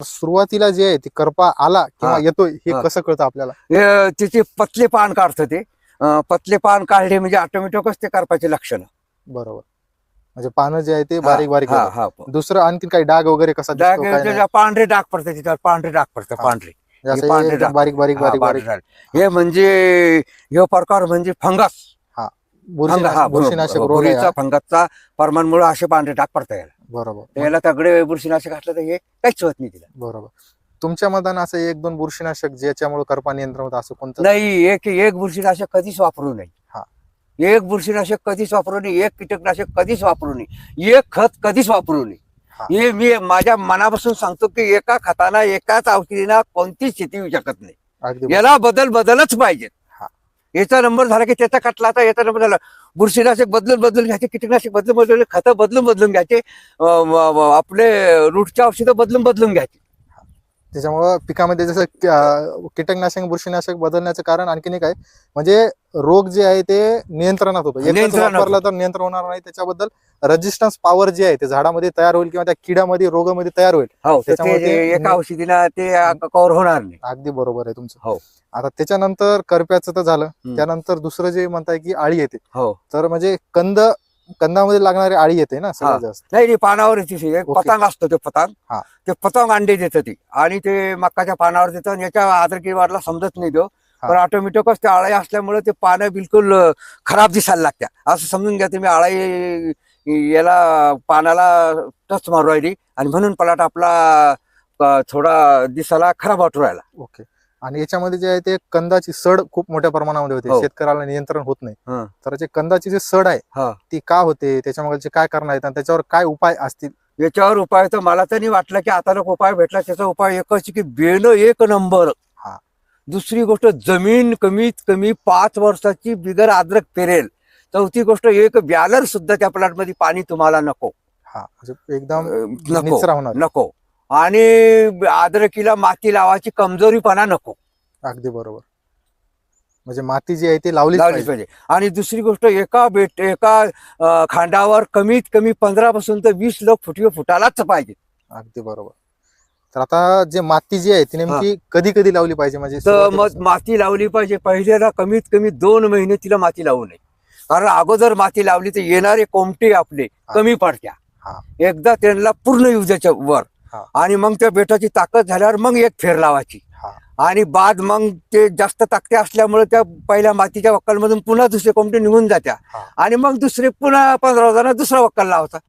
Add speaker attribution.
Speaker 1: सुरुवातीला जे आहे ते करपा आला किंवा
Speaker 2: हा.
Speaker 1: येतोय हे
Speaker 2: हा.
Speaker 1: कसं कळतं आपल्याला?
Speaker 2: तिचे पतले पान काढतं ते. पतले पान काढले म्हणजे ऑटोमॅटिकच ते करपाचे लक्षण.
Speaker 1: बरोबर. म्हणजे पानं जे आहे ते
Speaker 2: हा,
Speaker 1: बारीक बारीक
Speaker 2: हा,
Speaker 1: येतात.
Speaker 2: हा.
Speaker 1: दुसरं आणखी काही डाग वगैरे कसा
Speaker 2: डाग
Speaker 1: दिसतो काय नाही?
Speaker 2: पांढरे डाग पडतात तिच्यावर, पांढरे डाग पडतात,
Speaker 1: हा.
Speaker 2: पांढरे.
Speaker 1: जसे
Speaker 2: हे पांढरे
Speaker 1: एकदम
Speaker 2: डाग
Speaker 1: बारीक बारीक
Speaker 2: हा,
Speaker 1: बारीक
Speaker 2: बारीक
Speaker 1: बारीक.
Speaker 2: डाग. हे म्हणजे हे प्रकार म्हणजे फंगस.
Speaker 1: हा.
Speaker 2: बुरशीनाशक
Speaker 1: रोग आहे हा.
Speaker 2: फंगसचा परमानमुळे असे पांढरे डाग पडतात याला.
Speaker 1: बरोबर.
Speaker 2: याला तगडे बुरशीनाशक घातलं तर हे काहीच होत नाही तिला.
Speaker 1: बरोबर. तुमच्या मतानं असं एक दोन बुरशीनाशक ज्याच्यामुळे करपा नियंत्रण होतं असं कोणतं?
Speaker 2: नाही, एक बुरशीनाशक कधीच वापरू नये.
Speaker 1: हा.
Speaker 2: एक बुरशीनाशक कधीच वापरू नये, एक कीटकनाशक कधीच वापरू नये, एक खत कधीच वापरू नये.
Speaker 1: हा.
Speaker 2: हे मी माझ्या मनापासून सांगतो की एका खताना एकाच औषधीना कोणतीच शेती होऊ शकत नाही.
Speaker 1: अगदी
Speaker 2: याला बदलच पाहिजे.
Speaker 1: हा.
Speaker 2: याचा नंबर झाला की त्याचा कटला तर याचा नंबर झाला. बुरशीनाशक बदलून घ्यायचे, कीटकनाशक बदलून खतं बदलून घ्यायचे, आपले रूटच्या औषधं बदलून घ्यायचे.
Speaker 1: त्याच्यामुळं पिकामध्ये जसं कीटकनाशक बुरशीनाशक बदलण्याचं कारण आणखीन एक आहे, म्हणजे रोग जे आहे ते नियंत्रणात होतो. एकच
Speaker 2: नियंत्रणात
Speaker 1: वापरला
Speaker 2: होतं.
Speaker 1: तर नियंत्रण होणार नाही. त्याच्याबद्दल रेजिस्टन्स पॉवर जे आहे ते झाडामध्ये तयार होईल किंवा त्या किड्यामध्ये रोगामध्ये तयार होईल.
Speaker 2: हो, तर
Speaker 1: त्याच्यामुळे
Speaker 2: ते
Speaker 1: ते
Speaker 2: एका औषधीला ते कव्हर होणार नाही.
Speaker 1: अगदी बरोबर आहे तुमचं.
Speaker 2: हो.
Speaker 1: आता त्याच्यानंतर करप्याचं तर झालं.
Speaker 2: हम्म.
Speaker 1: त्यानंतर दुसरं जे म्हणताय की आळी येते,
Speaker 2: हो.
Speaker 1: तर म्हणजे कंदामध्ये लागणारी आळी येते ना सगळ्यात जास्त?
Speaker 2: नाही, पानावर येते. एक
Speaker 1: ओके.
Speaker 2: पतंग असतो, ते पतंग.
Speaker 1: हा.
Speaker 2: ते पतंग अंडे देतं ती, आणि ते मक्काच्या पानावर देतं, आणि याच्या आदरकी वाढला समजत नाही तो.
Speaker 1: हा.
Speaker 2: पण ऑटोमॅटिकच ते आळी असल्यामुळे ते पानं बिलकुल खराब दिसायला लागत्या. असं समजून घ्या तुम्ही, आळी याला पानाला टच मारू राहिली, आणि म्हणून पलाट आपला थोडा दिसायला खराब वाटू राहिला.
Speaker 1: ओके. आणि याच्यामध्ये जे आहे ते कंदाची सड खूप मोठ्या प्रमाणामध्ये होते.
Speaker 2: हो.
Speaker 1: शेतकऱ्याला नियंत्रण होत नाही.
Speaker 2: हं.
Speaker 1: तर जे कंदाची जे सड आहे
Speaker 2: हा.
Speaker 1: ती का होते, त्याच्यामध्ये काय कारण आहेत आणि त्याच्यावर काय उपाय असतील?
Speaker 2: याच्यावर उपाय तर मला तर नाही वाटलं की आता उपाय भेटला. त्याचा उपाय एकच की बेणं एक नंबर.
Speaker 1: हा.
Speaker 2: दुसरी गोष्ट, जमीन कमीत कमी 5 वर्षाची बिगर अद्रक पेरेल. चौथी गोष्ट, एक बॅलर सुद्धा त्या प्लॉटमध्ये पाणी तुम्हाला नको.
Speaker 1: हा, म्हणजे एकदम
Speaker 2: नको
Speaker 1: निचरा होणार.
Speaker 2: नको. आणि अद्रकीला माती लावायची कमजोरीपणा नको.
Speaker 1: अगदी बरोबर. म्हणजे माती जी आहे ती लावलीच
Speaker 2: लावलीच
Speaker 1: पाहिजे.
Speaker 2: पाहिजे. आणि दुसरी गोष्ट, एका खांडावर कमीत कमी 15 पासून तर 20 लोक फुटालाच पाहिजे.
Speaker 1: अगदी बरोबर. तर आता जे माती जी आहे ती नेमकी कधी कधी लावली पाहिजे? म्हणजे
Speaker 2: तर मग
Speaker 1: सुरुवातीपासून?
Speaker 2: माती लावली पाहिजे पहिल्याला कमीत कमी 2 महिने तिला माती लावू नये. कारण अगोदर माती लावली तर येणारे कोमटे आपले कमी पडत्या.
Speaker 1: हा.
Speaker 2: एकदा त्यांना पूर्ण येऊ द्यायच्या वर,
Speaker 1: हा.
Speaker 2: आणि मग त्या बेटाची ताकद झाल्यावर मग एक फेर लावायची.
Speaker 1: हा.
Speaker 2: आणि बाद मग ते जास्त ताकते असल्यामुळे त्या पहिल्या मातीच्या वक्कलमधून पुन्हा दुसरे कोमटे निघून जात्या,
Speaker 1: हा.
Speaker 2: आणि मग दुसरे पुन्हा 15 दिवसांना दुसरा वक्कल लावता.